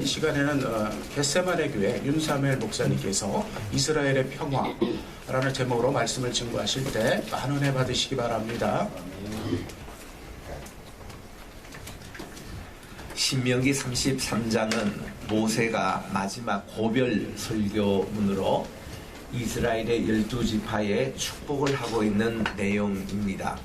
이 시간에는 겟세마네 교회 윤사멜 목사님께서 이스라엘의 평화라는 제목으로 말씀을 증거하실 때 많은 은혜 받으시기 바랍니다. 신명기 33장은 모세가 마지막 고별 설교문으로 이스라엘의 12지파에 축복을 하고 있는 내용입니다.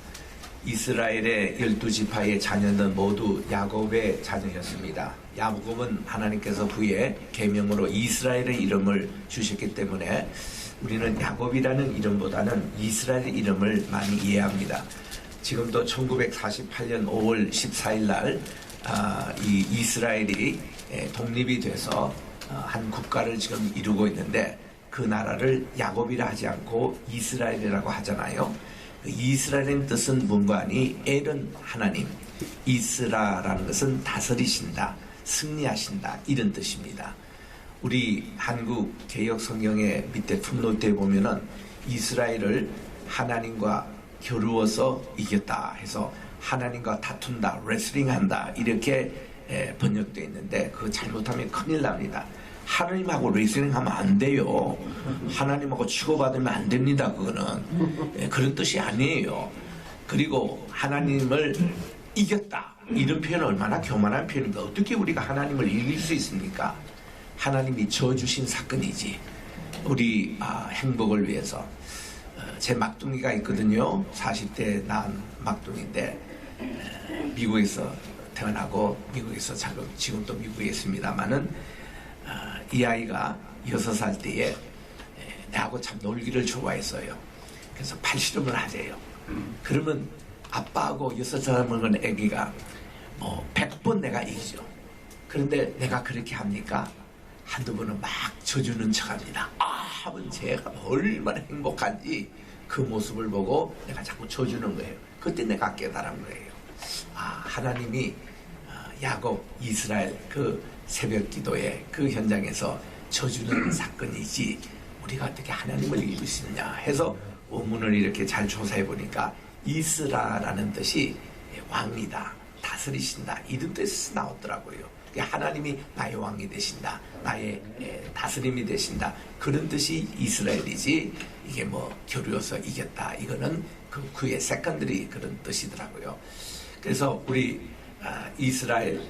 이스라엘의 12지파의 자녀는 모두 야곱의 자녀였습니다. 야곱은 하나님께서 후에 계명으로 이스라엘의 이름을 주셨기 때문에 우리는 야곱이라는 이름보다는 이스라엘의 이름을 많이 이해합니다. 지금도 1948년 5월 14일 날 이 이스라엘이 독립이 돼서 한 국가를 지금 이루고 있는데 그 나라를 야곱이라 하지 않고 이스라엘이라고 하잖아요. 이스라엘의 뜻은 문관이 엘은 하나님, 이스라라는 것은 다스리신다, 승리하신다 이런 뜻입니다. 우리 한국 개역 성경의 밑에 풋노트에 보면은 이스라엘을 하나님과 겨루어서 이겼다 해서 하나님과 다툰다, 레슬링한다 이렇게 번역되어 있는데 그거 잘못하면 큰일 납니다. 하나님하고 레슬링하면 안 돼요. 하나님하고 치고받으면 안 됩니다. 그거는 그런 뜻이 아니에요. 그리고 하나님을 이겼다 이런 표현은 얼마나 교만한 표현입니다. 어떻게 우리가 하나님을 이길 수 있습니까? 하나님이 져주신 사건이지. 우리 행복을 위해서. 제 막둥이가 있거든요. 40대 낳은 막둥이인데 미국에서 태어나고 미국에서 지금도 미국에 있습니다만은 이 아이가 6살 때에 나하고 참 놀기를 좋아했어요. 그래서 팔씨름을 하재요. 그러면 아빠하고 6살 먹은 애기가 100번 내가 이기죠. 그런데 내가 그렇게 합니까? 한두 번은 막 져주는 척합니다. 하면 제가 얼마나 행복한지 그 모습을 보고 내가 자꾸 져주는 거예요. 그때 내가 깨달은 거예요. 하나님이 야곱, 이스라엘 그 새벽 기도의 그 현장에서 져주는 사건이지 우리가 어떻게 하나님을 이길 수 있느냐 해서 원문을 이렇게 잘 조사해 보니까 이스라라는 뜻이 왕이다, 다스리신다 이런 뜻에서 나오더라고요. 하나님이 나의 왕이 되신다, 나의 다스림이 되신다 그런 뜻이 이스라엘이지 이게 겨루어서 이겼다 이거는 그의 세컨들이 그런 뜻이더라고요. 그래서 우리 이스라엘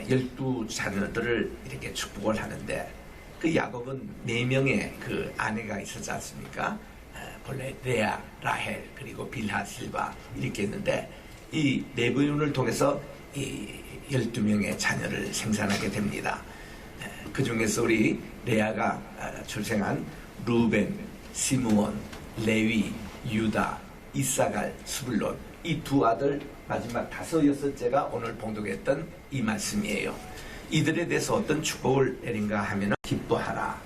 12자녀들을 이렇게 축복을 하는데 그 야곱은 4명의 그 아내가 있었지 않습니까? 본래 레아, 라헬 그리고 빌하, 실바 이렇게 있는데 이 4분을 통해서 이 12명의 자녀를 생산하게 됩니다. 그 중에서 우리 레아가 출생한 루벤, 시므온, 레위, 유다, 이사갈, 스불론 이 두 아들 마지막 5, 6째가 오늘 봉독했던 이 말씀이에요. 이들에 대해서 어떤 축복을 내린가 하면 기뻐하라.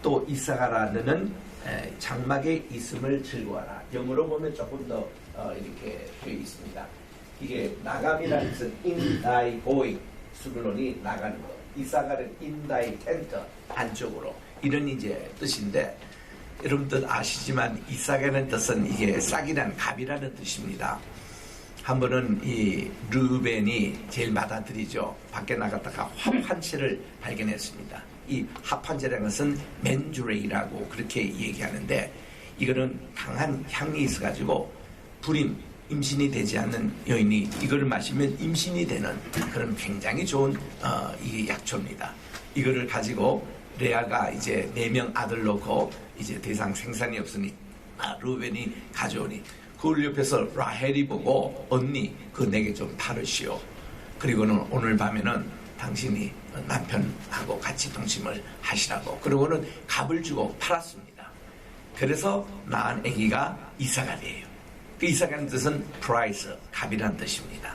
또 이사갈아 너는 장막에 있음을 즐거워하라. 영어로 보면 조금 더 이렇게 되어 있습니다. 이게 나감이라는 뜻은 in thy going, 스불론이 나가는 것. 이사갈은 in thy tent, 안쪽으로. 이런 이제 뜻인데, 여러분들 아시지만 이사갈의 뜻은 이게 싹이란 갑이라는 뜻입니다. 한 번은 이 르벤이 제일 받아들이죠. 밖에 나갔다가 합 한 채를 발견했습니다. 이 합 한 채라는 것은 맨주레이라고 그렇게 얘기하는데, 이거는 강한 향이 있어가지고 불임, 임신이 되지 않는 여인이 이거를 마시면 임신이 되는 그런 굉장히 좋은 이 약초입니다. 이거를 가지고 레아가 이제 4명 아들 놓고 이제 더 이상 생산이 없으니 루벤이 가져오니 그걸 옆에서 라헬이 보고 언니 그거 내게 좀 팔으시오. 그리고는 오늘 밤에는 당신이 남편하고 같이 동침을 하시라고. 그리고는 값을 주고 팔았습니다. 그래서 낳은 아기가 이사갈이에요. 그 이사갈의 뜻은 price, 값이란 뜻입니다.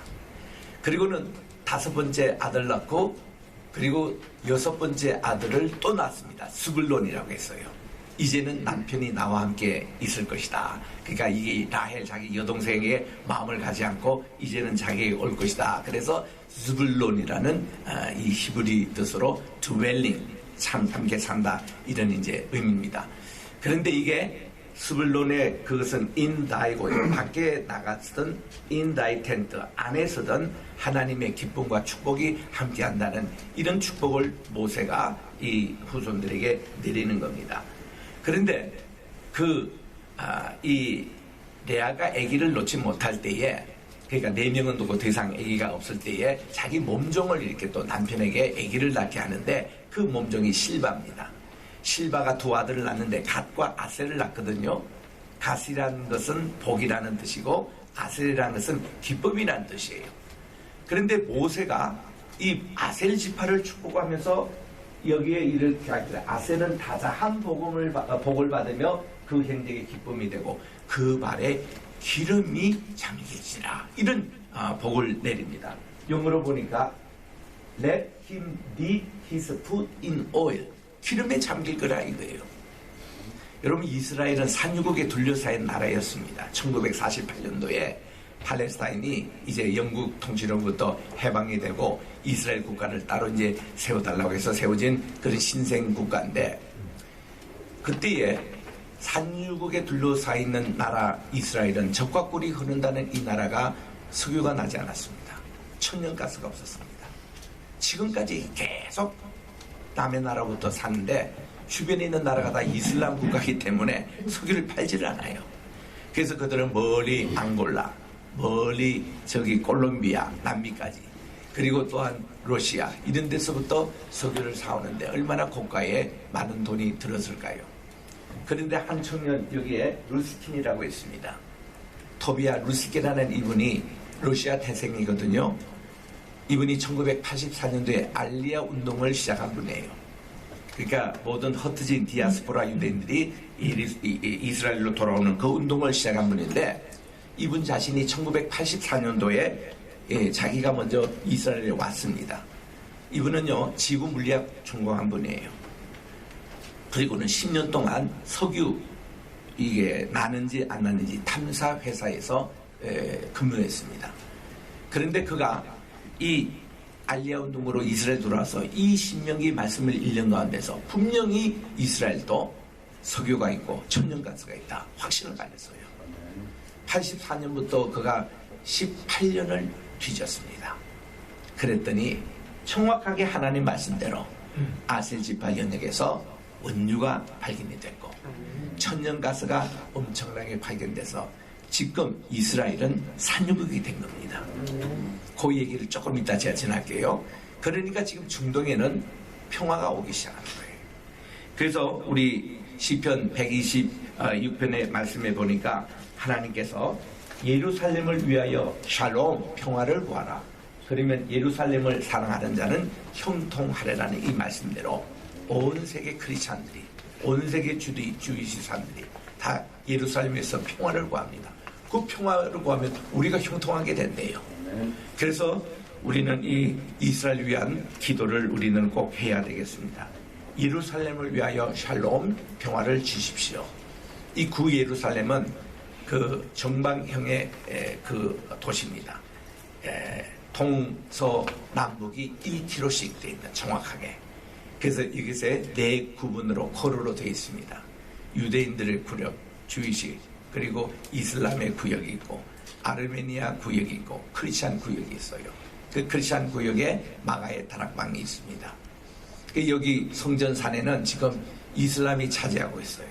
그리고는 5번째 아들 낳고 그리고 6번째 아들을 또 낳습니다. 스불론이라고 했어요. 이제는 남편이 나와 함께 있을 것이다. 그러니까 이게 라헬 자기 여동생에게 마음을 가지 않고 이제는 자기에게 올 것이다. 그래서 스불론이라는 이 히브리 뜻으로 dwelling, 함께 산다 이런 이제 의미입니다. 그런데 이게 스불론의 그것은 인다이고요. 밖에 나갔던 인다이 텐트 안에서든 하나님의 기쁨과 축복이 함께한다는 이런 축복을 모세가 이 후손들에게 내리는 겁니다. 그런데 이 레아가 아기를 놓지 못할 때에, 그러니까 4명은 두고 더 이상 아기가 없을 때에 자기 몸종을 이렇게 또 남편에게 아기를 낳게 하는데 그 몸종이 실바입니다. 실바가 2 아들을 낳는데 갓과 아셀을 낳거든요. 갓이라는 것은 복이라는 뜻이고 아셀이라는 것은 기쁨이라는 뜻이에요. 그런데 모세가 이 아셀 지파를 축복하면서 여기에 이렇게 하길래 아셀은 다자한 복을 받으며 그 행적의 기쁨이 되고 그 발에 기름이 잠길지라, 이런 복을 내립니다. 영어로 보니까 Let him dip his foot in oil, 기름에 잠길 거라 이거예요. 여러분, 이스라엘은 산유국에 둘러싸인 나라였습니다. 1948년도에 팔레스타인이 이제 영국 통치로부터 해방이 되고 이스라엘 국가를 따로 이제 세워달라고 해서 세워진 그런 신생 국가인데, 그때에 산유국에 둘러싸여 있는 나라 이스라엘은 적과 꿀이 흐른다는 이 나라가 석유가 나지 않았습니다. 천연가스가 없었습니다. 지금까지 계속 남의 나라부터 사는데 주변에 있는 나라가 다 이슬람 국가이기 때문에 석유를 팔지를 않아요. 그래서 그들은 멀리 앙골라, 멀리 저기 콜롬비아, 남미까지, 그리고 또한 러시아 이런 데서부터 석유를 사오는데 얼마나 고가에 많은 돈이 들었을까요? 그런데 한 청년, 여기에 루스킨이라고 있습니다. 토비아 루스킨이라는 이분이 러시아 태생이거든요. 이분이 1984년도에 알리아 운동을 시작한 분이에요. 그러니까 모든 흩어진 디아스포라 유대인들이 이스라엘로 돌아오는 그 운동을 시작한 분인데, 이분 자신이 1984년도에 자기가 먼저 이스라엘에 왔습니다. 이분은요, 지구 물리학 전공한 분이에요. 그리고는 10년 동안 석유 이게 나는지 안 나는지 탐사 회사에서 근무했습니다. 그런데 그가 이 알리아 운동으로 이스라엘 들어와서 이 신명기 말씀을 읽는 가운데서 분명히 이스라엘도 석유가 있고 천연가스가 있다 확신을 가졌어요. 84년부터 그가 18년을 뒤졌습니다. 그랬더니 정확하게 하나님 말씀대로 아셀 지파 연역에서 원유가 발견이 됐고 천연가스가 엄청나게 발견돼서 지금 이스라엘은 산유국이 된 겁니다. 그 얘기를 조금 이따 제가 전할게요. 그러니까 지금 중동에는 평화가 오기 시작하는 거예요. 그래서 우리 시편 126편의 말씀에 보니까 하나님께서 예루살렘을 위하여 샬롬, 평화를 구하라. 그러면 예루살렘을 사랑하는 자는 형통하리라는 이 말씀대로 온 세계 크리스찬들이, 온 세계 주이시 사람들이 다 예루살렘에서 평화를 구합니다. 그 평화를 구하면 우리가 형통하게 된대요. 그래서 우리는 이 이스라엘 위한 기도를 우리는 꼭 해야 되겠습니다. 예루살렘을 위하여 샬롬, 평화를 주십시오. 이 구 예루살렘은 그 정방형의 그 도시입니다. 동서남북이 1km씩 되어 있는, 정확하게. 그래서 이것에 4구분으로 코르로 되어 있습니다. 유대인들의 구역, 주이시, 그리고 이슬람의 구역이 있고 아르메니아 구역이 있고 크리스찬 구역이 있어요. 그 크리스찬 구역에 마가의 다락방이 있습니다. 여기 성전산에는 지금 이슬람이 차지하고 있어요.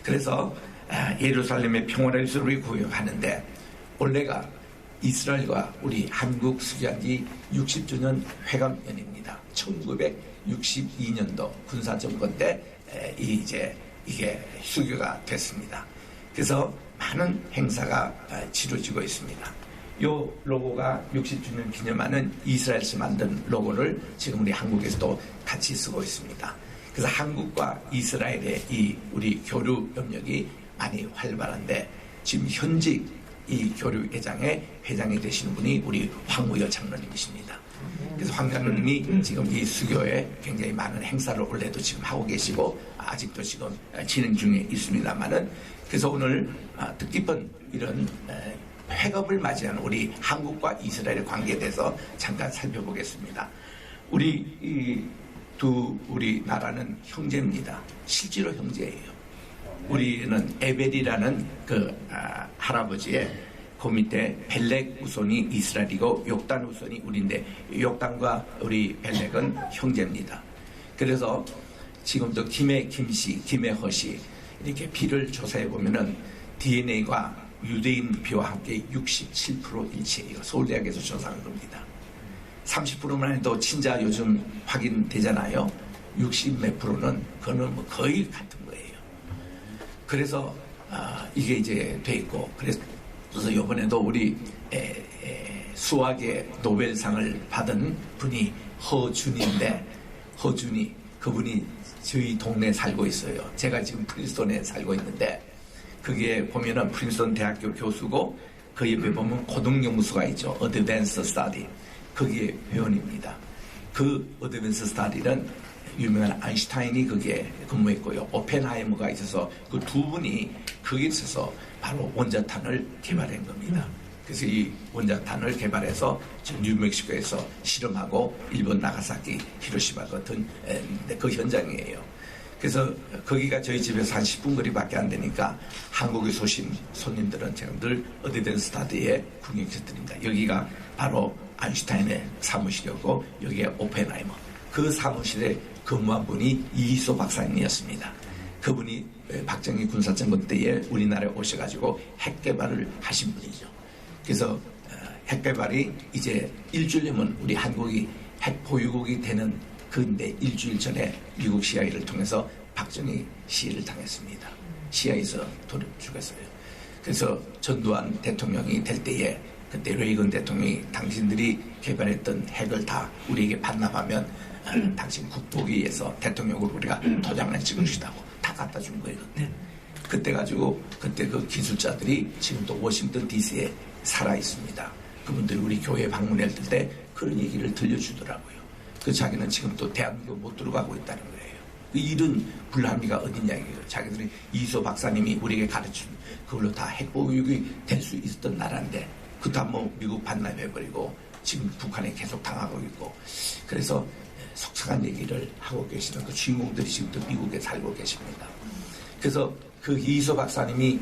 그래서 예루살렘의 평화를 우리 구역하는데, 올해가 이스라엘과 우리 한국 수교한 지 60주년 회감연입니다. 1962년도 군사정권 때 이제 이게 수교가 됐습니다. 그래서 많은 행사가 치러지고 있습니다. 이 로고가 60주년 기념하는 이스라엘에서 만든 로고를 지금 우리 한국에서도 같이 쓰고 있습니다. 그래서 한국과 이스라엘의 이 우리 교류 협력이 많이 활발한데, 지금 현직 이 교류회장의 회장이 되시는 분이 우리 황우여 장로님이십니다. 그래서 황 장로님이 지금 이 수교에 굉장히 많은 행사를 올해도 지금 하고 계시고 아직도 지금 진행 중에 있습니다만은, 그래서 오늘 뜻깊은 이런 회갑을 맞이하는 우리 한국과 이스라엘의 관계에 대해서 잠깐 살펴보겠습니다. 우리 우리 나라는 형제입니다. 실제로 형제예요. 우리는 에벨이라는 할아버지의 그 밑에 벨렉 우손이 이스라엘이고 욕단 우손이 우리인데 욕단과 우리 벨렉은 형제입니다. 그래서 지금도 김해 김씨, 김해 허씨 이렇게 비를 조사해 보면은 DNA가 유대인 비와 함께 67% 일치해요. 서울대학에서 조사한 겁니다. 30%만 해도 친자 요즘 확인되잖아요. 60몇 프로는 그거는 뭐 거의 같은 거예요. 그래서 이게 이제 돼 있고 그래서 이번에도 우리 수학의 노벨상을 받은 분이 허준인데 허준이 그분이 저희 동네에 살고 있어요. 제가 지금 프린스턴에 살고 있는데 그게 보면은 프린스턴 대학교 교수고 그 옆에 보면 고등연구소가 있죠. 어드밴스 스터디. 거기에 회원입니다. 그 어드밴스 스터디는 유명한 아인슈타인이 거기에 근무했고요. 오펜하이머가 있어서 그 두 분이 거기에 있어서 바로 원자탄을 개발한 겁니다. 그래서 이 원자탄을 개발해서 지금 뉴멕시코에서 실험하고 일본 나가사키, 히로시마 같은 그 현장이에요. 그래서 거기가 저희 집에서 한 10분 거리밖에 안 되니까 한국에 오신 손님들은 제가 늘 어디든 스타디에 구경시켜드립니다. 여기가 바로 아인슈타인의 사무실이었고 여기에 오펜하이머. 그 사무실에 근무한 분이 이희소 박사님이었습니다. 그분이 박정희 군사정권 때에 우리나라에 오셔가지고 핵 개발을 하신 분이죠. 그래서 핵 개발이 이제 일주일이면 우리 한국이 핵 보유국이 되는 그인데 일주일 전에 미국 CIA를 통해서 박정희 시해를 당했습니다. CIA에서 돌을 죽였어요. 그래서 전두환 대통령이 될 때에 그때 레이건 대통령이 당신들이 개발했던 핵을 다 우리에게 반납하면 당신 국보기에서 대통령으로 우리가 도장을 찍으시다고 다 갖다 준 거예요. 그때 가지고 그때 그 기술자들이 지금도 워싱턴 DC에 살아 있습니다. 그분들이 우리 교회 방문할 때 그런 얘기를 들려주더라고요. 그 자기는 지금 또 대한민국 못 들어가고 있다는 거예요. 이런 불합리가 어디냐 이거예요. 자기들이 이소 박사님이 우리에게 가르친 그걸로 다 핵보유국이 될 수 있었던 나라인데 그다 뭐 미국 반납해버리고 지금 북한에 계속 당하고 있고 그래서 속상한 얘기를 하고 계시는 그 주인공들이 지금도 미국에 살고 계십니다. 그래서 그 이소 박사님이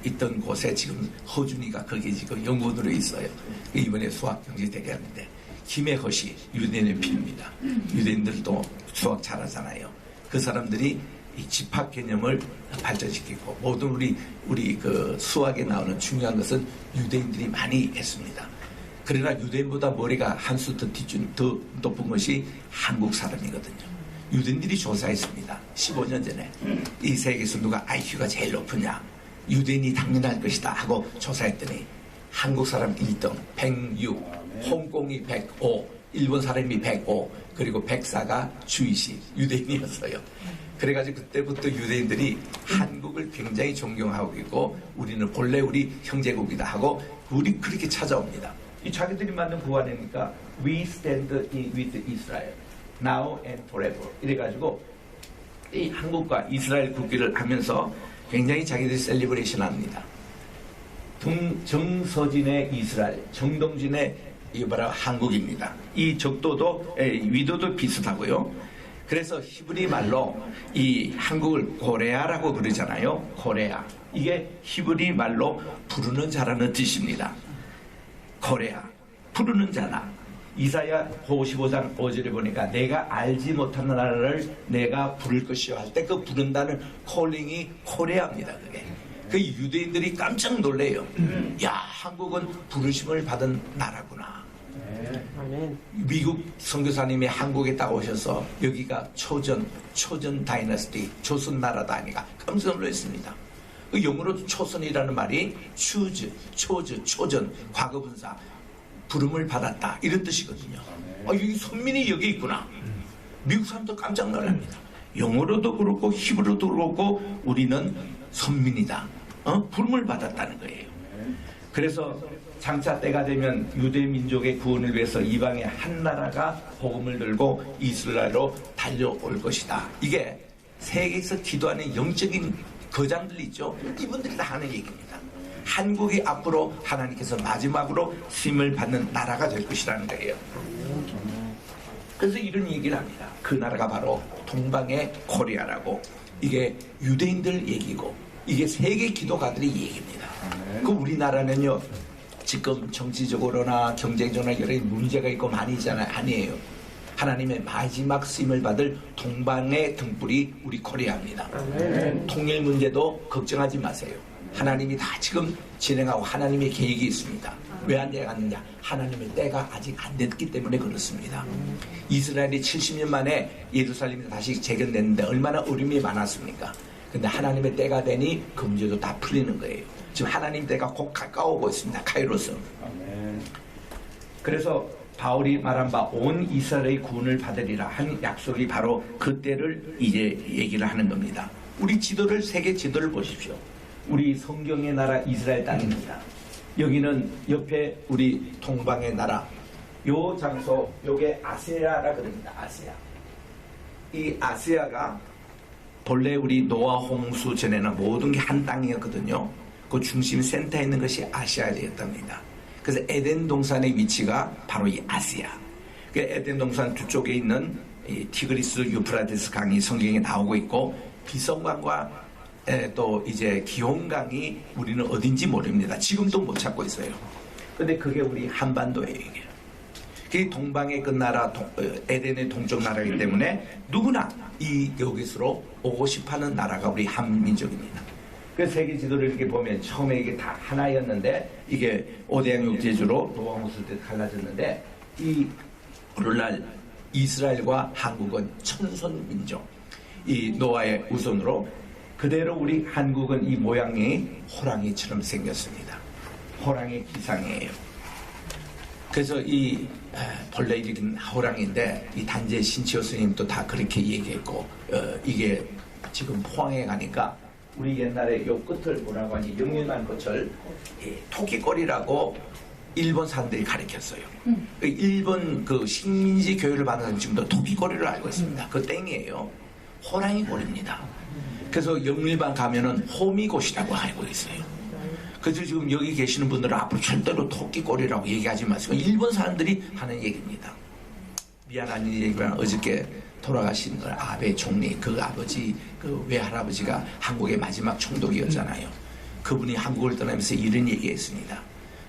있던 곳에 지금 허준이가 거기 지금 연구원으로 있어요. 이번에 수학 경제 대결하는데 김해 허씨 유대인의 피입니다. 유대인들도 수학 잘하잖아요. 그 사람들이 이 집합 개념을 발전시키고 모든 우리 그 수학에 나오는 중요한 것은 유대인들이 많이 했습니다. 그러나 유대인보다 머리가 한 수 더 높은 것이 한국 사람이거든요. 유대인들이 조사했습니다. 15년 전에 이 세계에서 누가 IQ가 제일 높으냐 유대인이 당연할 것이다 하고 조사했더니 한국 사람 1등 106, 홍콩이 105, 일본 사람이 105, 그리고 104가 주이시 유대인이었어요. 그래가지고 그때부터 유대인들이 한국을 굉장히 존경하고 있고 우리는 본래 우리 형제국이다 하고 우리 그렇게 찾아옵니다. 이 자기들이 만든 구간이니까 We stand with Israel now and forever 이래가지고 이 한국과 이스라엘 국기를 하면서 굉장히 자기들이 셀리브레이션 합니다. 정서진의 이스라엘, 정동진의 한국입니다. 이 적도도 위도도 비슷하고요. 그래서 히브리 말로 이 한국을 고레아라고 그러잖아요. 고레아. 이게 히브리 말로 부르는 자라는 뜻입니다. 고레아. 부르는 자나. 이사야 55장 5절에 보니까 내가 알지 못하는 나라를 내가 부를 것이요 할 때 그 부른다는 콜링이 코레아입니다. 그게. 그 유대인들이 깜짝 놀래요. 야, 한국은 부르심을 받은 나라구나. 미국 선교사님이 한국에 딱 오셔서 여기가 초전 다이너스티, 조선 나라다 하니까 깜짝 놀랐습니다. 그 영어로 초선이라는 말이 초전, 과거분사, 부름을 받았다 이런 뜻이거든요. 여기 선민이 여기 있구나. 미국 사람도 깜짝 놀랍니다. 영어로도 그렇고 히브리어도 그렇고 우리는 선민이다. 부름을 받았다는 거예요. 그래서 장차 때가 되면 유대 민족의 구원을 위해서 이방의 한 나라가 복음을 들고 이스라엘로 달려올 것이다. 이게 세계에서 기도하는 영적인 거장들 있죠. 이분들이 다 하는 얘기입니다. 한국이 앞으로 하나님께서 마지막으로 쓰임을 받는 나라가 될 것이라는 거예요. 그래서 이런 얘기를 합니다. 그 나라가 바로 동방의 코리아라고 이게 유대인들 얘기고 이게 세계 기도가들의 얘기입니다. 그 우리나라는요 지금 정치적으로나 경제적으로나 여러 문제가 있고 많이 있잖아요. 아니에요. 하나님의 마지막 쓰임을 받을 동방의 등불이 우리 코리아입니다. 통일 문제도 걱정하지 마세요. 하나님이 다 지금 진행하고 하나님의 계획이 있습니다. 왜 안 돼갔느냐? 하나님의 때가 아직 안 됐기 때문에 그렇습니다. 이스라엘이 70년 만에 예루살렘이 다시 재건됐는데 얼마나 어려움이 많았습니까? 근데 하나님의 때가 되니 그 문제도 다 풀리는 거예요. 지금 하나님 때가 곧 가까워오고 있습니다. 카이로스. 그래서 바울이 말한 바 온 이스라엘의 구원을 받으리라 한 약속이 바로 그때를 이제 얘기를 하는 겁니다. 우리 지도를 세계 지도를 보십시오. 우리 성경의 나라 이스라엘 땅입니다. 여기는 옆에 우리 동방의 나라 요 장소 요게 아시아라 그럽니다. 아시아. 이 아시아가 본래 우리 노아 홍수 전에는 모든 게 한 땅이었거든요. 그 중심 센터에 있는 것이 아시아였답니다. 그래서 에덴 동산의 위치가 바로 이 아시아. 그 에덴 동산 두 쪽에 있는 이 티그리스 유프라테스 강이 성경에 나오고 있고 비성강과 또 이제 기온강이 우리는 어딘지 모릅니다. 지금도 못 찾고 있어요. 근데 그게 우리 한반도예요. 이게. 그게 동방의 끝나라 에덴의 동쪽 나라이기 때문에 누구나 이 여기서로 오고 싶어하는 나라가 우리 한민족입니다. 그 세계 지도를 이렇게 보면 처음에 이게 다 하나였는데 이게 오대양 육지주로 노아 홍수 때 갈라졌는데 이 오늘날 이스라엘과 한국은 천선 민족 이 노아의 우선으로 그대로 우리 한국은 이 모양이 호랑이처럼 생겼습니다. 호랑이 기상이에요. 그래서 이 본래 일으킨 호랑이인데 이 단재 신치호 스님도 다 그렇게 얘기했고 이게 지금 포항에 가니까 우리 옛날에 요 끝을 뭐라고 하니 영림한 끝을 토끼꼬리라고 일본 사람들이 가르쳤어요. 일본 그 식민지 교육을 받은 사람 지금도 토끼꼬리를 알고 있습니다. 그 땡이에요. 호랑이 꼬리입니다. 그래서 영일반 가면은 호미곶이라고 알고 있어요. 그래서 지금 여기 계시는 분들은 앞으로 절대로 토끼꼬리라고 얘기하지 마시고 일본 사람들이 하는 얘기입니다. 미안한 얘기지만 어저께 돌아가신 아베 총리 그 아버지 그 외할아버지가 한국의 마지막 총독이었잖아요. 그분이 한국을 떠나면서 이런 얘기했습니다.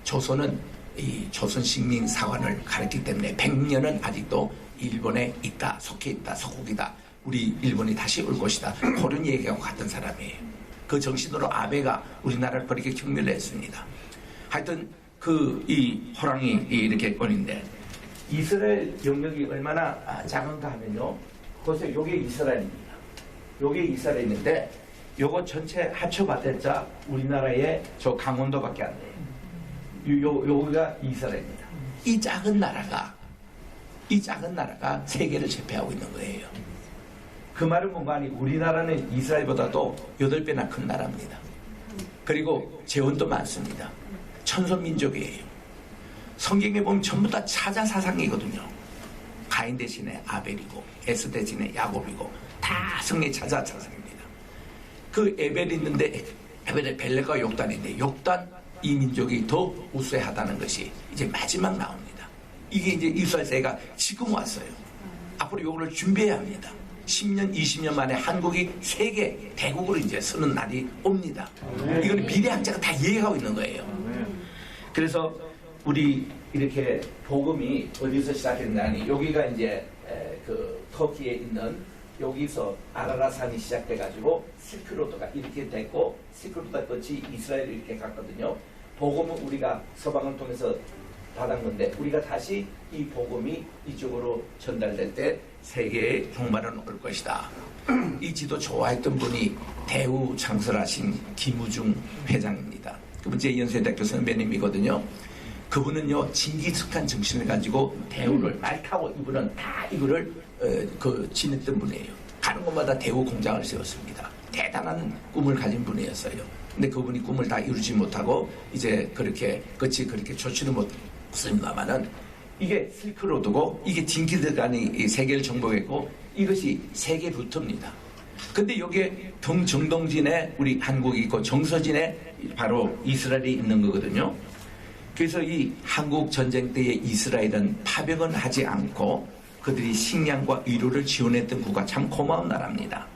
조선은 이 조선식민 사관을 가르치기 때문에 100년은 아직도 일본에 있다, 속해 있다, 속국이다. 우리 일본이 다시 올 것이다. 그런 얘기하고 같은 사람이에요. 그 정신으로 아베가 우리나라를 그렇게 격려를 했습니다. 하여튼 그 이 호랑이 이렇게 꼴인데 이스라엘 영역이 얼마나 작은가 하면요. 보세요. 요게 이스라엘입니다. 요게 이스라엘인데 요거 전체 합쳐봤자 우리나라의 저 강원도밖에 안 돼요. 요거가 이스라엘입니다. 이 작은 나라가 세계를 제패하고 있는 거예요. 그 말은 뭔가 아니 우리나라는 이스라엘보다도 8배나 큰 나라입니다. 그리고 재원도 많습니다. 천선민족이에요. 성경에 보면 전부 다 차자 사상이거든요. 가인 대신에 아벨이고 에스 대신에 야곱이고 다 성의 차자 사상입니다. 그 에벨이 있는데 에벨의 벨레가 욕단인데 욕단 이 민족이 더 우세하다는 것이 이제 마지막 나옵니다. 이게 이제 이스라엘 세가 지금 왔어요. 앞으로 이거를 준비해야 합니다. 10년, 20년 만에 한국이 세계 대국으로 이제 서는 날이 옵니다. 이건 미래학자가 다 이해하고 있는 거예요. 그래서 우리 이렇게 복음이 어디서 시작했냐니 여기가 이제 그 터키에 있는 여기서 아라라산이 시작돼가지고 실크로드가 이렇게 됐고 실크로드가 끝이 이스라엘을 이렇게 갔거든요. 복음은 우리가 서방을 통해서 받은 건데 우리가 다시 이 복음이 이쪽으로 전달될 때 세계의 종말은 올 것이다. 이 지도 좋아했던 분이 대우 창설하신 김우중 회장입니다. 그분 제 연세대학교 선배님이거든요. 그분은요 징기스칸 정신을 가지고 대우를 말 타고 이분은 다 이거를 지냈던 분이에요. 가는 곳마다 대우 공장을 세웠습니다. 대단한 꿈을 가진 분이었어요. 근데 그분이 꿈을 다 이루지 못하고 이제 그렇게 끝이 그렇게 좋지는 못했습니다만은 이게 실크로드고 이게 징기스칸이 세계를 정복했고 이것이 세계 루트입니다. 근데 여기에 정동진에 우리 한국이 있고 정서진에 바로 이스라엘이 있는 거거든요. 그래서 이 한국 전쟁 때의 이스라엘은 파병은 하지 않고 그들이 식량과 의료를 지원했던 국가 참 고마운 나라입니다.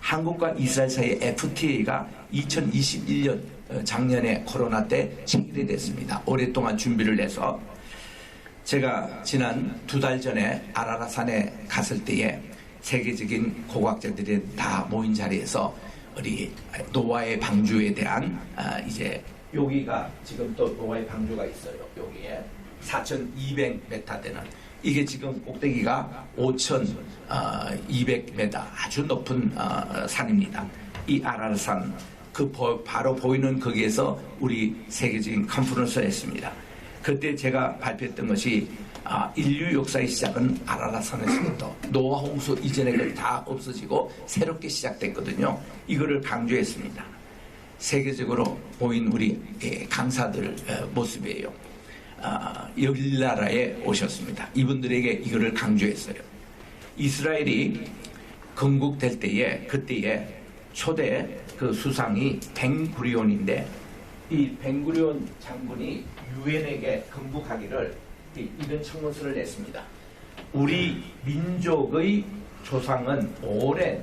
한국과 이스라엘 사이의 FTA가 2021년 작년에 코로나 때 체결이 됐습니다. 오랫동안 준비를 해서 제가 지난 2달 전에 아라라산에 갔을 때에 세계적인 고고학자들이 다 모인 자리에서 우리 노아의 방주에 대한 이제 여기가 지금 또 노아의 방주가 있어요. 여기에 4,200m 되는 이게 지금 꼭대기가 5,200m 아주 높은 산입니다. 이 아라라산 바로 보이는 거기에서 우리 세계적인 컨퍼런스를 했습니다. 그때 제가 발표했던 것이 인류 역사의 시작은 아라라산에서부터 노아 홍수 이전의 것 다 없어지고 새롭게 시작됐거든요. 이거를 강조했습니다. 세계적으로 보인 우리 강사들 모습이에요. 여길 나라에 오셨습니다. 이분들에게 이거를 강조했어요. 이스라엘이 건국될 때에 그때에 초대 그 수상이 벤구리온인데 이 벤구리온 장군이 유엔에게 건국하기를 이런 청문서를 냈습니다. 우리 민족의 조상은 오랜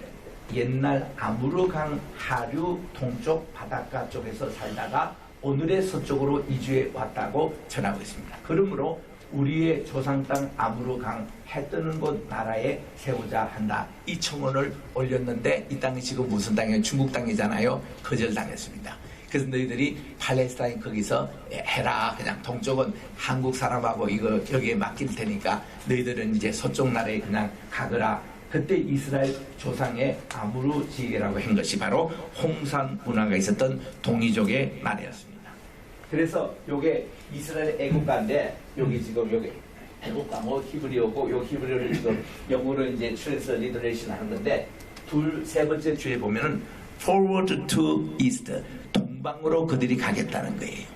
옛날 아무르강 하류 동쪽 바닷가 쪽에서 살다가 오늘의 서쪽으로 이주해 왔다고 전하고 있습니다. 그러므로 우리의 조상 땅 아무르강 해 뜨는 곳 나라에 세우자 한다. 이 청원을 올렸는데 이 땅이 지금 무슨 땅이에요? 중국 땅이잖아요. 거절당했습니다. 그래서 너희들이 팔레스타인 거기서 해라. 그냥 동쪽은 한국 사람하고 이거 여기에 맡길 테니까 너희들은 이제 서쪽 나라에 그냥 가거라. 그때 이스라엘 조상의 아무르 지게라고 한 것이 바로 홍산 문화가 있었던 동이족의 나라였습니다. 그래서 요게 이스라엘 애국가인데 여기 지금 여기 애국가 뭐 히브리어고 요 히브리어를 지금 영어로 이제 트랜스리터레이션 하는 건데 세 번째 줄에 보면은 forward to east 동방으로 그들이 가겠다는 거예요.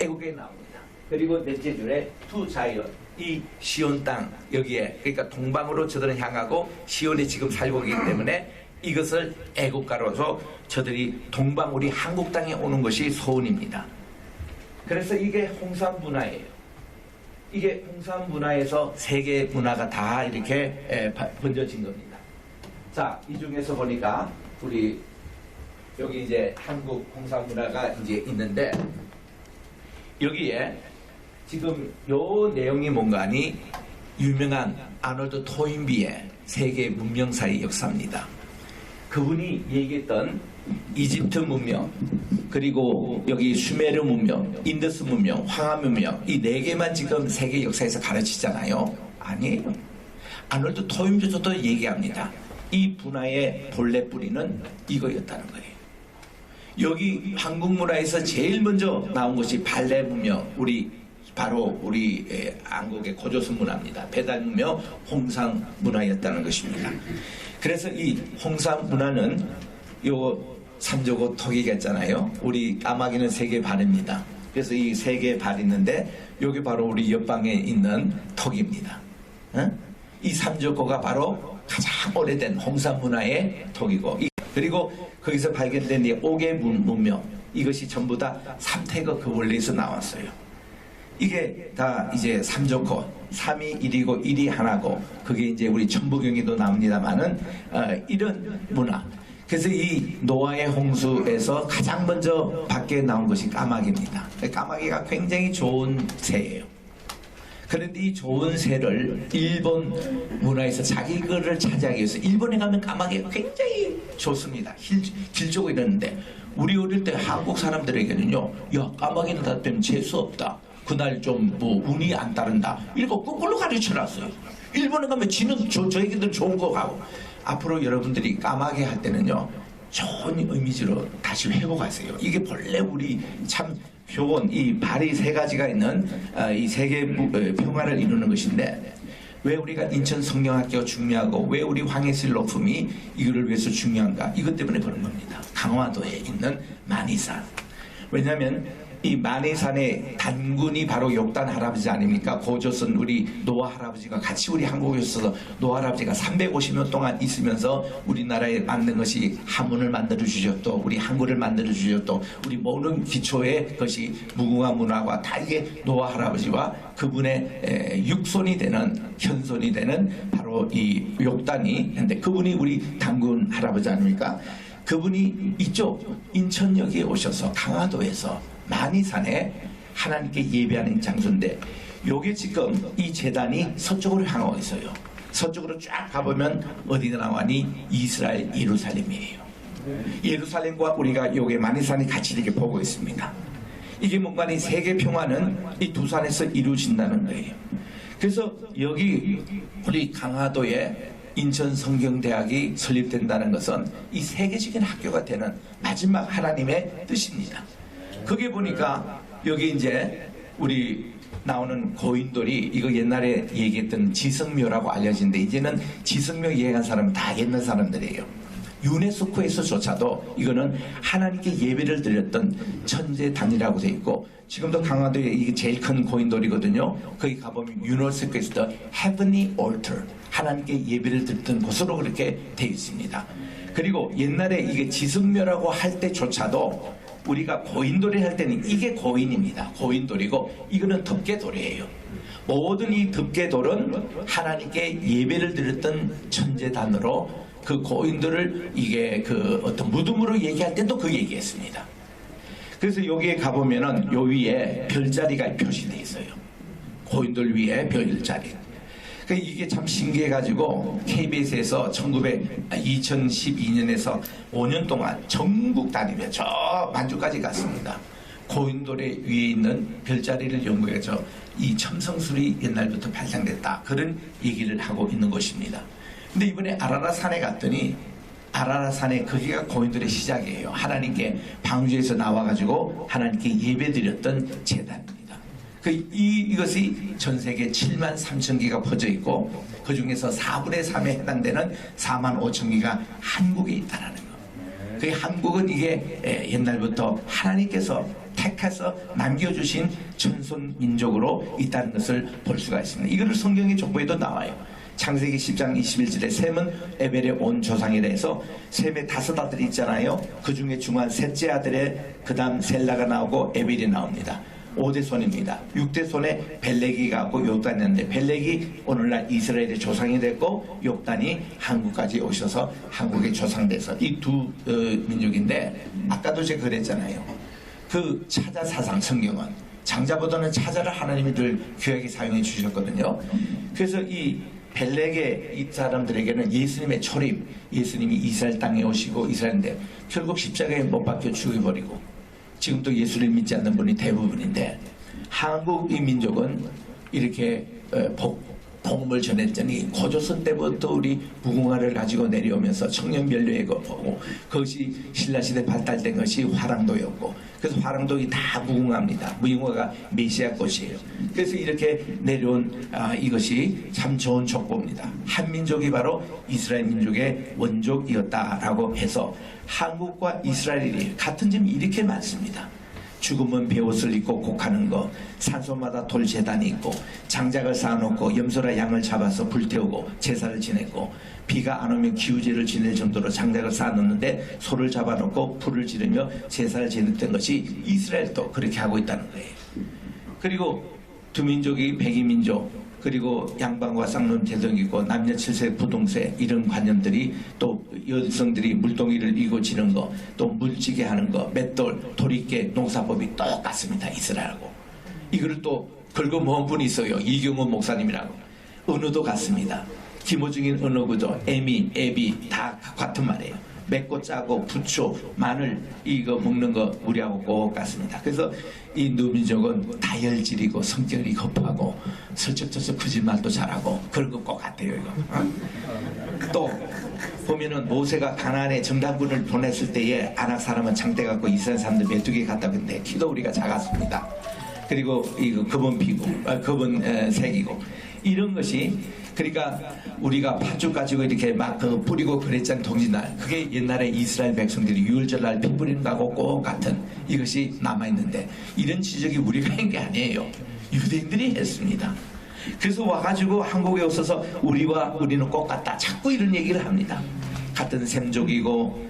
애국에 나옵니다. 그리고 넷째 줄에 to Zion 이 시온 땅 여기에 그러니까 동방으로 저들은 향하고 시온에 지금 살고 있기 때문에 이것을 애국가로서 저들이 동방 우리 한국 땅에 오는 것이 소원입니다. 그래서 이게 홍산 문화예요. 이게 홍산 문화에서 세계 문화가 다 이렇게 번져진 겁니다. 자, 이 중에서 보니까 우리 여기 이제 한국 홍산 문화가 이제 있는데 여기에 지금 요 내용이 뭔가 하니 유명한 아놀드 토인비의 세계 문명사의 역사입니다. 그분이 얘기했던 이집트 문명 그리고 여기 수메르 문명, 인더스 문명, 황하 문명 이 네 개만 지금 세계 역사에서 가르치잖아요. 아니에요. 아놀드 토인비조도 얘기합니다. 이 분화의 본래 뿌리는 이거였다는 거예요. 여기 한국 문화에서 제일 먼저 나온 것이 발레 문명, 바로 우리 한국의 고조선 문화입니다. 배달 문명, 홍산 문화였다는 것입니다. 그래서 이 홍산 문화는 요 삼조고 턱이가 있잖아요. 우리 까마귀는 3개 발입니다. 그래서 이 3개 발 있는데 여기 바로 우리 옆방에 있는 턱입니다. 이 삼조고가 바로 가장 오래된 홍산 문화의 턱이고 그리고 거기서 발견된 이 5개 문명 이것이 전부 다 삼태거 그 원리에서 나왔어요. 이게 다 이제 삼조코 3이 1이고 1이 하나고 그게 이제 우리 천부경에도 나옵니다만은 이런 문화. 그래서 이 노아의 홍수에서 가장 먼저 밖에 나온 것이 까마귀입니다. 까마귀가 굉장히 좋은 새예요. 그런데 이 좋은 새를 일본 문화에서 자기 거를 차지하기 위해서 일본에 가면 까마귀가 굉장히 좋습니다. 길조고 이러는데 우리 어릴 때 한국 사람들에게는요, 야 까마귀는 다 때문에 재수 없다. 그날 좀 뭐 운이 안 따른다. 이거 거꾸로 가르쳐놨어요. 일본에 가면 지는 저에게들 좋은 거 가고. 앞으로 여러분들이 까마귀 할 때는요, 좋은 이미지로 다시 회복하세요. 이게 본래 우리 참 표본, 이 발이 3가지가 있는 이 세계 평화를 이루는 것인데, 왜 우리가 인천 성령학교가 중요하고, 왜 우리 황해실 높음이 이거를 위해서 중요한가? 이것 때문에 그런 겁니다. 강화도에 있는 만이산. 왜냐하면 이 만해산의 단군이 바로 욕단 할아버지 아닙니까? 고조선 우리 노아 할아버지가 같이 우리 한국에 있어서 노아 할아버지가 350년 동안 있으면서 우리나라에 만든 것이 한문을 만들어 주셨고 우리 한글을 만들어 주셨고 우리 모든 기초의 것이 무궁화 문화와 다 이게 노아 할아버지와 그분의 육손이 되는 현손이 되는 바로 이 욕단이 근데 그분이 우리 단군 할아버지 아닙니까? 그분이 이쪽 인천역에 오셔서 강화도에서 만이산에 하나님께 예배하는 장소인데 요게 지금 이 제단이 서쪽으로 향하고 있어요. 서쪽으로 쫙 가보면 어디가 나와니 이스라엘 예루살렘이에요. 예루살렘과 우리가 요게 만이산이 같이 이렇게 보고 있습니다. 이게 뭔가 이 세계 평화는 이 두 산에서 이루어진다는 거예요. 그래서 여기 우리 강화도에 인천성경대학이 설립된다는 것은 이 세계적인 학교가 되는 마지막 하나님의 뜻입니다. 거기 보니까 여기 이제 우리 나오는 고인돌이 이거 옛날에 얘기했던 지성묘라고 알려진데 이제는 지성묘 이해한 사람은 다 옛날 사람들이에요. 유네스코에서조차도 이거는 하나님께 예배를 드렸던 천재단이라고 되어 있고 지금도 강화도에 이게 제일 큰 고인돌이거든요. 거기 가보면 유네스코에서 Heavenly Altar 하나님께 예배를 드렸던 곳으로 그렇게 되어 있습니다. 그리고 옛날에 이게 지성묘라고 할 때조차도 우리가 고인돌이 할 때는 이게 고인입니다. 고인돌이고 이거는 덮개돌이에요. 모든 이 덮개돌은 하나님께 예배를 드렸던 천재단으로 그 고인들을 이게 그 어떤 무덤으로 얘기할 때도 그 얘기했습니다. 그래서 여기에 가보면은 요 위에 별자리가 표시되어 있어요. 고인들 위에 별자리. 그러니까 이게 참 신기해가지고 KBS에서 2012년에서 5년 동안 전국 다니며 저 만주까지 갔습니다. 고인돌의 위에 있는 별자리를 연구해서 이 첨성술이 옛날부터 발상됐다. 그런 얘기를 하고 있는 것입니다. 근데 이번에 아라라산에 갔더니 아라라산에 거기가 고인돌의 시작이에요. 하나님께 방주에서 나와가지고 하나님께 예배드렸던 제단입니다. 이것이 전 세계 7만 3천 개가 퍼져 있고 그 중에서 4분의 3에 해당되는 4만 5천 개가 한국에 있다라는 거. 그 한국은 이게 옛날부터 하나님께서 택해서 남겨주신 전손 민족으로 있다는 것을 볼 수가 있습니다. 이거를 성경의 족보에도 나와요. 창세기 10장 21절에 셈은 에벨의 온 조상이라 해서 셈의 5 아들이 있잖아요. 그 중에 중한 셋째 아들의 그 다음 셀라가 나오고 에벨이 나옵니다. 5대 손입니다. 6대 손에 벨렉이 가고 욕단이었는데 벨렉이 오늘날 이스라엘의 조상이 됐고 욕단이 한국까지 오셔서 한국의 조상돼서 이 두 민족인데 아까도 제가 그랬잖아요. 그 차자 사상 성경은 장자보다는 차자를 하나님이 늘 귀하게 사용해 주셨거든요. 그래서 이 벨렉의 이 사람들에게는 예수님의 초림, 예수님이 이스라엘 땅에 오시고 이스라엘인데 결국 십자가에 못 박혀 죽여버리고 지금도 예수를 믿지 않는 분이 대부분인데 한국 이 민족은 이렇게 복음을 전했더니 고조선 때부터 우리 무궁화를 가지고 내려오면서 청년별로에 보고 그것이 신라시대 발달된 것이 화랑도였고 그래서 화랑도이 다 무궁화입니다. 무궁화가 메시아 꽃이에요. 그래서 이렇게 내려온 이것이 참 좋은 족보입니다. 한민족이 바로 이스라엘 민족의 원족이었다라고 해서 한국과 이스라엘이 같은 점이 이렇게 많습니다. 죽으면 베옷을 입고 곡하는 거, 산소마다 돌제단이 있고 장작을 쌓아놓고 염소라 양을 잡아서 불태우고 제사를 지냈고 비가 안 오면 기우제를 지낼 정도로 장작을 쌓아놓는데 소를 잡아놓고 불을 지르며 제사를 지냈던 것이 이스라엘도 그렇게 하고 있다는 거예요. 그리고 두 민족이 백이민족 그리고 양반과 쌍놈 대동이 있고 남녀 칠세 부동세 이런 관념들이 또 여성들이 물동이를 이고 지는 거 또 물찌개 하는 거 맷돌 도리깨 농사법이 똑같습니다. 이스라엘하고 이거를 또 긁어 모은 분이 있어요. 이경원 목사님이라고 언어도 같습니다. 기모적인 언어 구조 에미 에비 다 같은 말이에요. 맵고 짜고 부추 마늘 이거 먹는 거 우리하고 꼭 같습니다. 그래서 이 누민족은 다혈질이고 성격이 급하고 슬쩍슬쩍 거짓말도 잘하고 그런 거 꼭 같아요. 이거 또 보면은 모세가 가나안에 정탐군을 보냈을 때에 아낙 사람은 장대 갖고 이스라엘 사람들 메뚜기 갖다 근데 키도 우리가 작았습니다. 그리고 이거 검은 피고 검은 색이고 이런 것이 그러니까 우리가 팥죽 가지고 이렇게 막 그 뿌리고 그랬잖아요. 동짓날. 그게 옛날에 이스라엘 백성들이 유월절날 피 뿌리는 거하고 꼭 같은 이것이 남아있는데, 이런 지적이 우리가 한 게 아니에요. 유대인들이 했습니다. 그래서 와가지고 한국에 오셔서 우리는 꼭 같다, 자꾸 이런 얘기를 합니다. 같은 샘족이고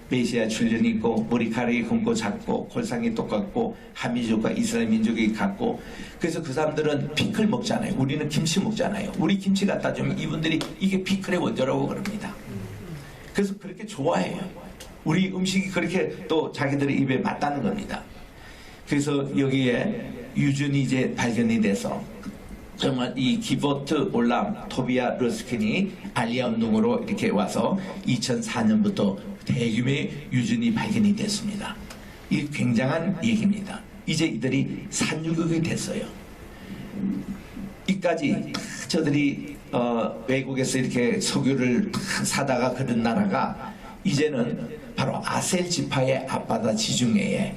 메시아 출련이 있고 머리카락이 검고 작고 골상이 똑같고 한민족과 이스라엘 민족이 같고, 그래서 그 사람들은 피클 먹잖아요. 우리는 김치 먹잖아요. 우리 김치 갖다 주면 이분들이 이게 피클의 원조라고 그럽니다. 그래서 그렇게 좋아해요. 우리 음식이 그렇게 또 자기들의 입에 맞다는 겁니다. 그래서 여기에 유전이 이제 발견이 돼서 정말 이 기보트 올람 토비아 러스킨이 알리암농으로 이렇게 와서 2004년부터 대규모의 유전이 발견이 됐습니다. 이 굉장한 얘기입니다. 이제 이들이 산유국이 됐어요. 이까지 저들이 외국에서 이렇게 석유를 사다가 그런 나라가 이제는 바로 아셀 지파의 앞바다 지중해에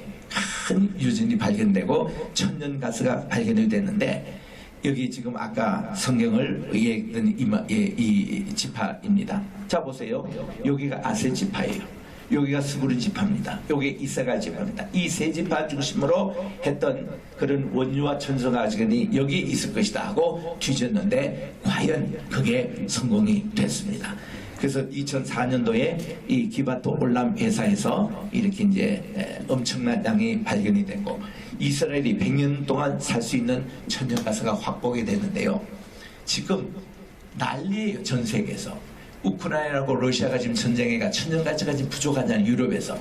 큰 유전이 발견되고 천연가스가 발견이 됐는데, 여기 지금 아까 성경을 얘기했던 이 지파입니다. 자 보세요. 여기가 아셀 지파예요. 여기가 스부른 지파입니다. 여기 이사갈 지파입니다. 이 세 지파 중심으로 했던 그런 원유와 천성가 지근이 여기 있을 것이다 하고 뒤졌는데 과연 그게 성공이 됐습니다. 그래서 2004년도에 이 기바토 올람 회사에서 이렇게 이제 엄청난 양이 발견이 됐고, 이스라엘이 100년 동안 살 수 있는 천연가스가 확보가 되는데요. 지금 난리예요. 전 세계에서. 우크라이나하고 러시아가 지금 전쟁해가 천연가스가 지금 부족하잖아요. 유럽에서.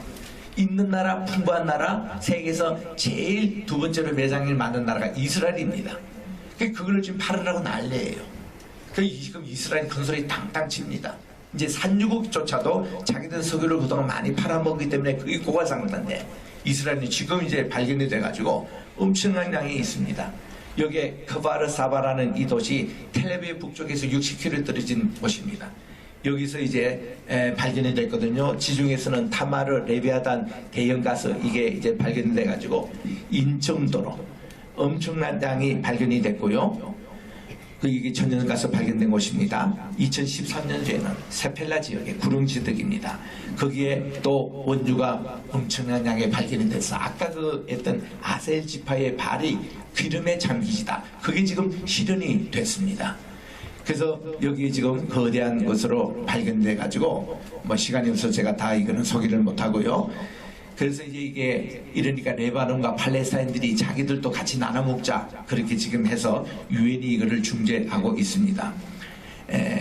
있는 나라, 풍부한 나라, 세계에서 제일 두 번째로 매장을 많은 나라가 이스라엘입니다. 그걸 지금 팔으라고 난리예요. 지금 이스라엘 건설이 땅땅 칩니다. 이제 산유국조차도 자기들 석유를 그동안 많이 팔아먹기 때문에 그게 고가상탄데, 이스라엘이 지금 이제 발견이 돼가지고 엄청난 양이 있습니다. 여기에 커바르 사바라는 이 도시 텔레비브 북쪽에서 60km 떨어진 곳입니다. 여기서 이제 발견이 됐거든요. 지중해에서는 타마르 레비아단 대형가스 이게 이제 발견이 돼가지고 인정도로 엄청난 양이 발견이 됐고요. 이게 천연가스 발견된 곳입니다. 2013년도에는 세펠라 지역의 구릉지득입니다. 거기에 또 원유가 엄청난 양의 발견이 돼서 아까 그 했던 아셀 지파의 발이 기름에 잠기지다. 그게 지금 실현이 됐습니다. 그래서 여기 지금 거대한 것으로 발견돼 가지고 뭐 시간이 없어서 제가 다 이거는 소개를 못 하고요. 그래서 이제 이게 이러니까 레바논과 팔레스타인들이 자기들도 같이 나눠 먹자 그렇게 지금 해서 유엔이 이거를 중재하고 있습니다.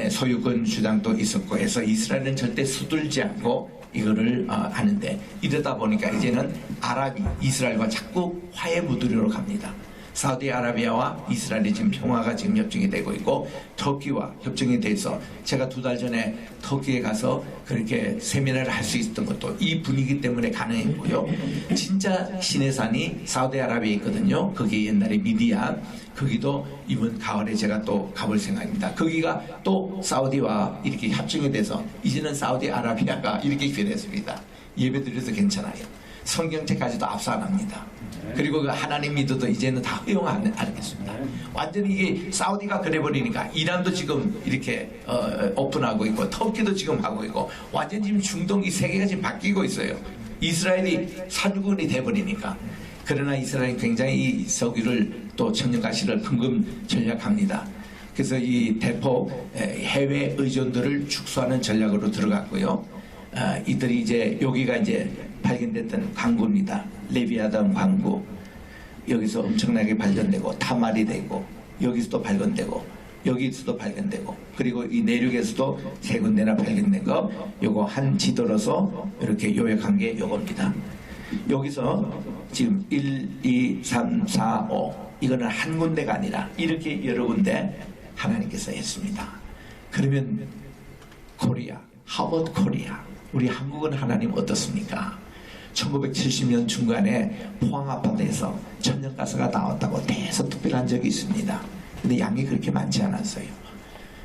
소유권 주장도 있었고 해서 이스라엘은 절대 서둘지 않고 이거를 하는데, 이러다 보니까 이제는 아랍이 이스라엘과 자꾸 화해 무드리로 갑니다. 사우디아라비아와 이스라엘이 지금 평화가 지금 협정이 되고 있고, 터키와 협정이 돼서 제가 2달 전에 터키에 가서 그렇게 세미나를 할 수 있었던 것도 이 분위기 때문에 가능했고요. 진짜 신의 산이 사우디아라비아에 있거든요. 거기 옛날에 미디안, 거기도 이번 가을에 제가 또 가볼 생각입니다. 거기가 또 사우디와 이렇게 협정이 돼서 이제는 사우디아라비아가 이렇게 변했습니다. 예배 드려도 괜찮아요. 성경책까지도 앞서 안 합니다. 그리고 그 하나님 믿어도 이제는 다 허용하겠습니다. 완전히 이게 사우디가 그래버리니까 이란도 지금 이렇게 오픈하고 있고, 터키도 지금 하고 있고, 완전히 지금 중동 이 세계가 지금 바뀌고 있어요. 이스라엘이 산유국이 돼버리니까. 그러나 이스라엘은 굉장히 이 석유를 또 천연가스를 금금 전략합니다. 그래서 이 대폭 해외 의존도를 축소하는 전략으로 들어갔고요. 이들이 이제 여기가 이제 발견됐던 광구입니다. 레비아단 광구. 여기서 엄청나게 발견되고 타말이 되고, 여기서도 발견되고, 여기서도 발견되고, 그리고 이 내륙에서도 3군데나 발견된 거, 요거 한 지도로서 이렇게 요약한 게 요겁니다. 여기서 지금 1, 2, 3, 4, 5 이거는 한 군데가 아니라 이렇게 여러 군데 하나님께서 했습니다. 그러면 코리아, How about 코리아? 우리 한국은 하나님 어떻습니까? 1970년 중간에 포항 앞바다에서 천연가스가 나왔다고 대서특필한 적이 있습니다. 근데 양이 그렇게 많지 않았어요.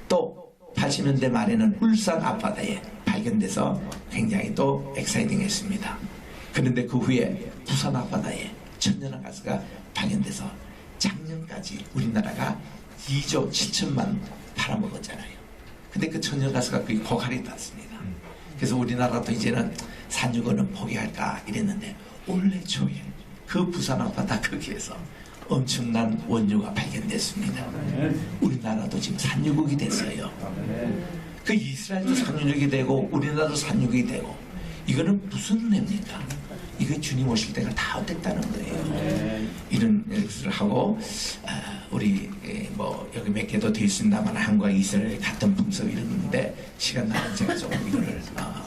또 80년대 말에는 울산 앞바다에 발견돼서 굉장히 또 엑사이팅했습니다. 그런데 그 후에 부산 앞바다에 천연가스가 발견돼서 작년까지 우리나라가 2조 7천만 팔아먹었잖아요. 근데 그 천연 가스가 거의 고갈이 닿습니다. 그래서 우리나라도 이제는 산유거는 포기할까 이랬는데 올해 초에 그 부산 앞바다 거기에서 엄청난 원유가 발견됐습니다. 우리나라도 지금 산유국이 됐어요. 그 이스라엘도 산유국이 되고 우리나라도 산유국이 되고 이거는 무슨 의미입니까? 이거 주님 오실 때가 다 됐다는 거예요. 이런 것을 하고 우리 뭐 여기 몇 개도 돼 있습니다만 한국과 이스라엘 같은 풍속 이런데 시간 나면 제가 조금 이거를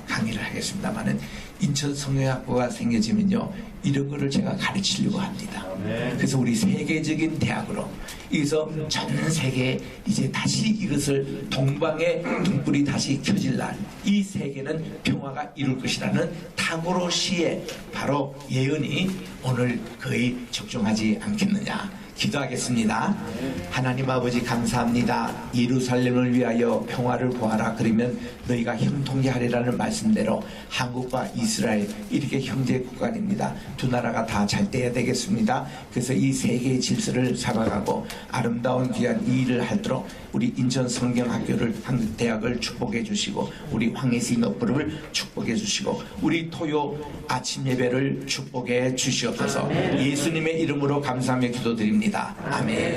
강의를 하겠습니다만은 인천 성경학부가 생겨지면요 이런 거를 제가 가르치려고 합니다. 그래서 우리 세계적인 대학으로 여기서 전 세계에 이제 다시 이것을 동방의 등불이 다시 켜질 날 이 세계는 평화가 이룰 것이라는 탁월호 시의 바로 예언이 오늘 거의 적중하지 않겠느냐. 기도하겠습니다. 하나님 아버지 감사합니다. 예루살렘을 위하여 평화를 구하라. 그러면 너희가 형통케 하리라는 말씀대로 한국과 이스라엘 이렇게 형제 국가입니다. 두 나라가 다 잘 돼야 되겠습니다. 그래서 이 세계의 질서를 잡아가고 아름다운 귀한 이 일을 하도록 우리 인천 성경학교를 한국대학을 축복해 주시고 우리 황해시 너프를 축복해 주시고 우리 토요 아침 예배를 축복해 주시옵소서. 예수님의 이름으로 감사하며 기도드립니다. 아멘.